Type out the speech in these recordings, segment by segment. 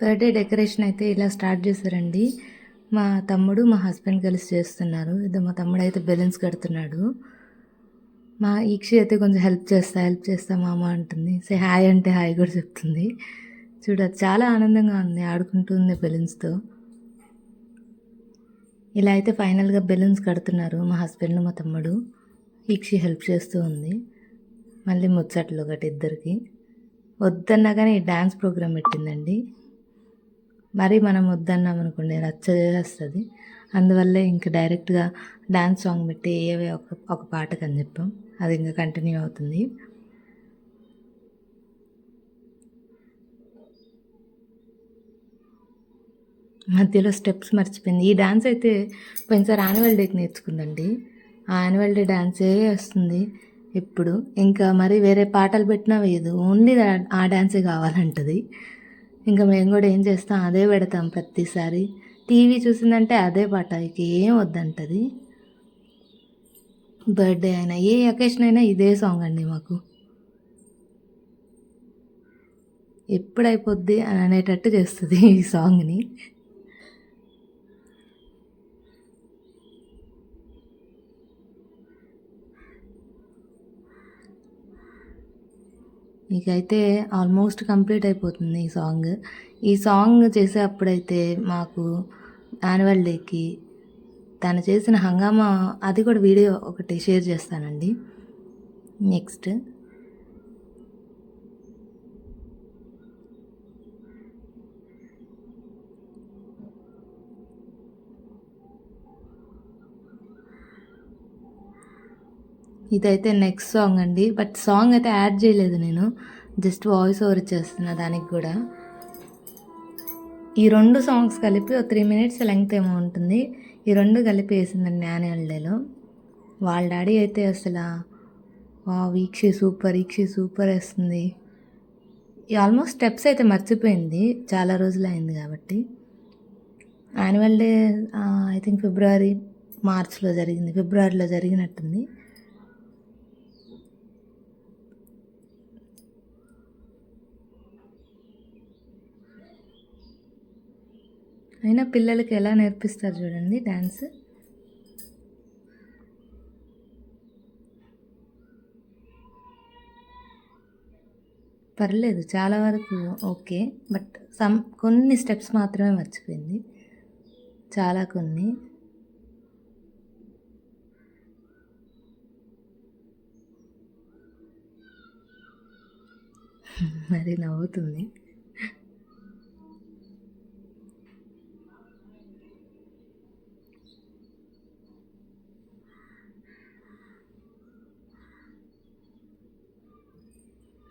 Birthday decoration అయితే ఇలా start చేశారండి. మా తమ్ముడు, మా హస్బెండ్ కలిసి చేస్తున్నారు. మా తమ్ముడైతే బెలూన్స్ కడుతున్నాడు. మా ఈక్షి అయితే కొంచెం హెల్ప్ చేస్తా మామ అంటుంది. హాయ్ అంటే హాయ్ కూడా చెప్తుంది. చాలా ఆనందంగా ఉంది. ఆడుకుంటుంది బెలూన్స్‌తో. ఇలా అయితే ఫైనల్‌గా బెలూన్స్ కడుతున్నారు మా హస్బెండ్, మా తమ్ముడు. ఈక్షి హెల్ప్ చేస్తూ ఉంది. మళ్ళీ ముచ్చట్లు ఒకటి ఇద్దరికి. వద్దన్నా కానీ డాన్స్ ప్రోగ్రామ్ పెట్టిందండి. మరి మనం వద్దన్నామనుకోండి రచ్చ చేసేస్తది. అందువల్లే ఇంక డైరెక్ట్‌గా డాన్స్ సాంగ్ పెట్టి ఏవే ఒక పాటకని చెప్పాం. అది ఇంకా కంటిన్యూ అవుతుంది. మధ్యలో స్టెప్స్ మర్చిపోయింది. ఈ డాన్స్ అయితే పోయినసారి యాన్యువల్ డేకి నేర్చుకుందండి. ఆ యాన్యువల్ డే డాన్సే వస్తుంది ఇప్పుడు. ఇంకా మరి వేరే పాటలు పెట్టినా వేయదు. ఓన్లీ ఆ డాన్సే కావాలంటది. ఇంకా మేము కూడా ఏం చేస్తాం అదే పెడతాం ప్రతిసారి. టీవీ చూసిందంటే అదే పాట ఇక ఏం వద్దంటది. బర్త్డే అయినా ఏ అకేషన్ అయినా ఇదే సాంగ్ అండి మాకు. ఎప్పుడైపోద్ది అని అనేటట్టు చేస్తుంది ఈ సాంగ్ని. ఇకైతే ఆల్మోస్ట్ కంప్లీట్ అయిపోతుంది ఈ సాంగ్. ఈ సాంగ్ చేసేటప్పుడైతే మాకు యాన్యువల్ డేకి తను చేసిన హంగామా అది కూడా వీడియో ఒకటి షేర్ చేస్తానండి నెక్స్ట్. ఇదైతే నెక్స్ట్ సాంగ్ అండి. బట్ సాంగ్ అయితే యాడ్ చేయలేదు నేను. జస్ట్ వాయిస్ ఓవర్ ఇచ్చేస్తున్నా దానికి కూడా. ఈ 2 సాంగ్స్ కలిపి ఒక 3 మినిట్స్ లెంగ్త్ ఏమో ఉంటుంది. ఈ 2 కలిపి వేసిందండి యాన్యువల్ డేలో. వాళ్ళ డాడీ అయితే అసలు ఈక్షి సూపర్ వేస్తుంది. ఆల్మోస్ట్ స్టెప్స్ అయితే మర్చిపోయింది. చాలా రోజులు అయింది కాబట్టి. యాన్యువల్ డే ఐ థింక్ మార్చ్లో జరిగింది. ఫిబ్రవరిలో జరిగినట్టుంది. అయినా పిల్లలకి ఎలా నేర్పిస్తారు చూడండి డ్యాన్స్. పర్లేదు చాలా వరకు ఓకే. బట్ కొన్ని స్టెప్స్ మాత్రమే మర్చిపోయింది. చాలా కొన్ని. మరి నవ్వుతుంది.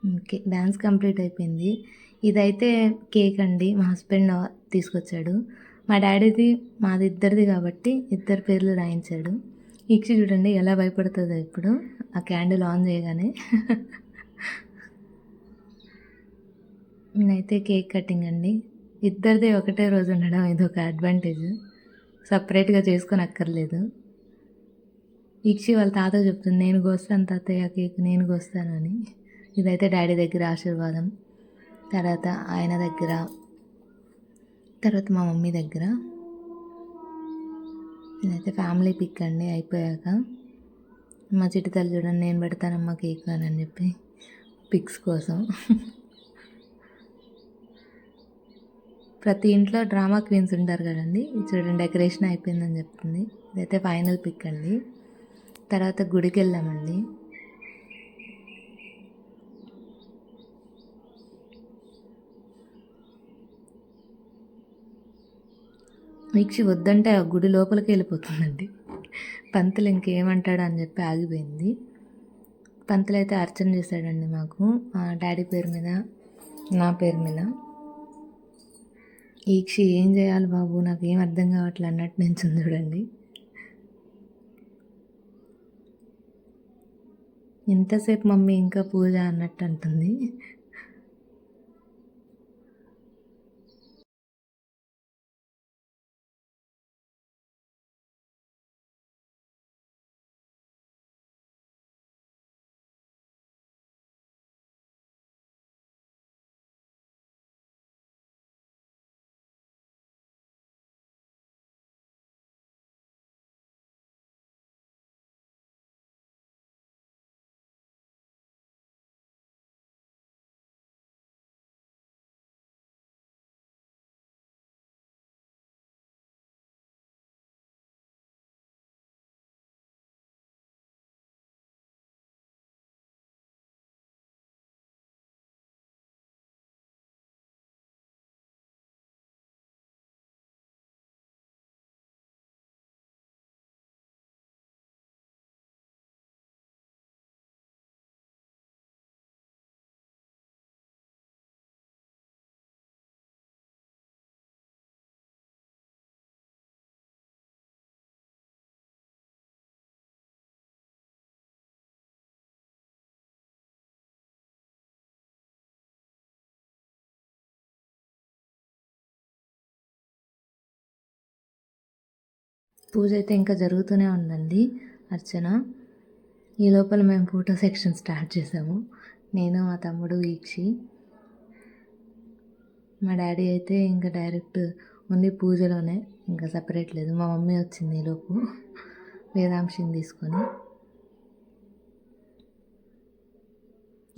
ఓకే. డ్యాన్స్ కంప్లీట్ అయిపోయింది. ఇదైతే కేక్ అండి. మా హస్బెండ్ తీసుకొచ్చాడు. మా డాడీది మాది ఇద్దరిది కాబట్టి ఇద్దరి పేర్లు రాయించాడు. ఈక్షి చూడండి ఎలా భయపడుతుందో ఇప్పుడు ఆ క్యాండిల్ ఆన్ చేయగానే. నేనైతే కేక్ కటింగ్ అండి. ఇద్దరిది ఒకటే రోజు ఉండడం ఇదొక అడ్వాంటేజ్. సపరేట్గా చేసుకొని అక్కర్లేదు. ఈక్షి వాళ్ళ తాతకు చెప్తుంది నేను కోస్తాను తాతయ్య కేక్ నేను కోస్తాను అని. ఇదైతే డాడీ దగ్గర ఆశీర్వాదం, తర్వాత ఆయన దగ్గర, తర్వాత మా మమ్మీ దగ్గర. ఇదైతే ఫ్యామిలీ పిక్ అండి. అయిపోయాక మా చిట్టి తల్లి చూడండి నేను పెడతానమ్మా కేక్ అని చెప్పి పిక్స్ కోసం. ప్రతి ఇంట్లో డ్రామా క్వీన్స్ ఉంటారు కదండి. చూడండి డెకరేషన్ అయిపోయిందని చెప్తుంది. ఇదైతే ఫైనల్ పిక్ అండి. తర్వాత గుడికి వెళ్ళామండి. వీక్షి వద్దంటే ఆ గుడి లోపలికి వెళ్ళిపోతుందండి. పంతులు ఇంకేమంటాడు అని చెప్పి ఆగిపోయింది. పంతులు అయితే అర్చన చేశాడండి మాకు డాడీ పేరు మీద, నా పేరు మీద. ఈక్షి ఏం చేయాలి బాబు నాకేం అర్థం కావట్లే అన్నట్టు నేను చూడండి. ఎంతసేపు మమ్మీ ఇంకా పూజ అన్నట్టు అంటుంది. పూజ అయితే ఇంకా జరుగుతూనే ఉందండి అర్చన. ఈ లోపల మేము ఫోటో సెక్షన్ స్టార్ట్ చేసాము. నేను, మా తమ్ముడు, ఈక్షి. మా డాడీ అయితే ఇంకా డైరెక్ట్ ఓన్లీ పూజలోనే, ఇంకా సపరేట్ లేదు. మా మమ్మీ వచ్చింది ఈలోపు వేదాంశిని తీసుకొని.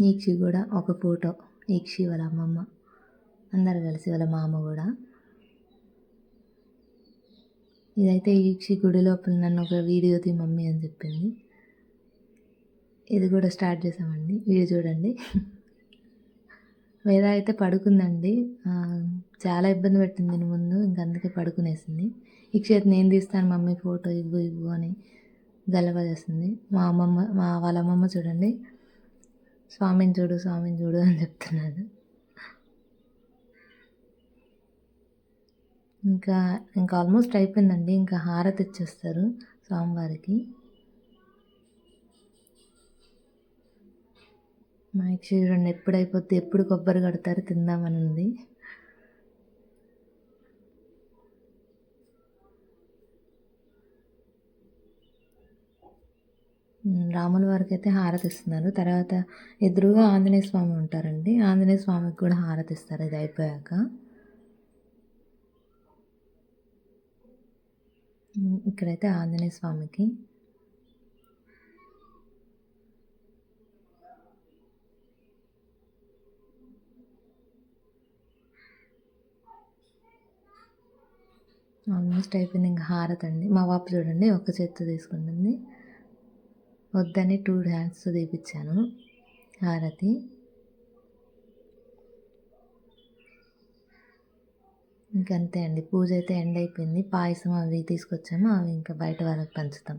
ఈక్షి కూడా ఒక ఫోటో, ఈక్షి వాళ్ళ అమ్మమ్మ అందరు కలిసి, వాళ్ళ మామ కూడా. ఇదైతే ఈక్షి గుడి లోపల నన్ను ఒక వీడియో తీ మమ్మీ అని చెప్పింది. ఇది కూడా స్టార్ట్ చేసామండి, వీడియో చూడండి. వేద అయితే పడుకుందండి. చాలా ఇబ్బంది పెట్టింది నేను ముందు, ఇంక అందుకే పడుకునేసింది. ఈక్షిత్ నేను తీస్తాను మమ్మీ ఫోటో, ఇవ్వు ఇవ్వు అని గలవ చేస్తుంది. వాళ్ళ అమ్మమ్మ చూడండి, స్వామిని చూడు స్వామిని చూడు అని చెప్తున్నాడు. ఇంకా ఆల్మోస్ట్ అయిపోయిందండి. ఇంకా హారతి ఇచ్చేస్తారు స్వామివారికి. మా యక్షి చూడండి ఎప్పుడు అయిపోద్ది, ఎప్పుడు కొబ్బరి కడతారు తిందామని ఉంది. రాముల వారికి అయితే హారతి ఇస్తున్నారు. తర్వాత ఎదురుగా ఆంజనేయ స్వామి ఉంటారండి, ఆంజనేయ స్వామికి కూడా హారతి ఇస్తారు ఇది అయిపోయాక. ఇక్కడైతే ఆంజనేయ స్వామికి ఆల్మోస్ట్ అయిపోయింది. ఇంకా హారతి అండి. మా పాప చూడండి ఒక చేత్తో తీసుకుంటుంది, వద్దని 2 హ్యాండ్స్తో తీపిచ్చాను హారతి. ఇంకంతే అండి, పూజ అయితే ఎండ్ అయిపోయింది. పాయసం అవి తీసుకొచ్చాము, అవి ఇంకా బయట వాళ్ళకి పంచుతాం.